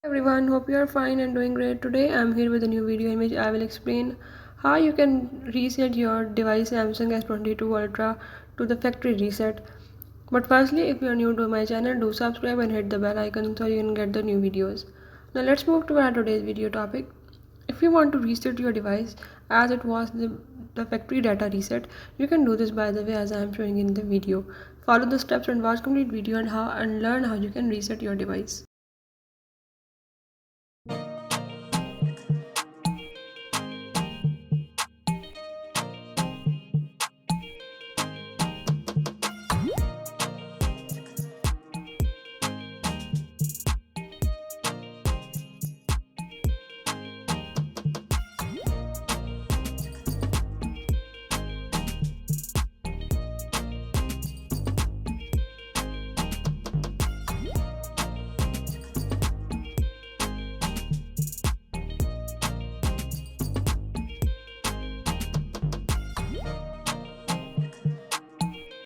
Everyone, hope you are fine and doing great. Today I'm here with a new video in which I will explain how you can reset your device Samsung S22 Ultra to the factory reset. But firstly, if you are new to my channel, do subscribe and hit the bell icon so you can get the new videos. Now let's move to our today's video topic. If you want to reset your device as it was the factory data reset, you can do this by the way as I am showing in the video. Follow the steps and watch complete video and learn how you can reset your device.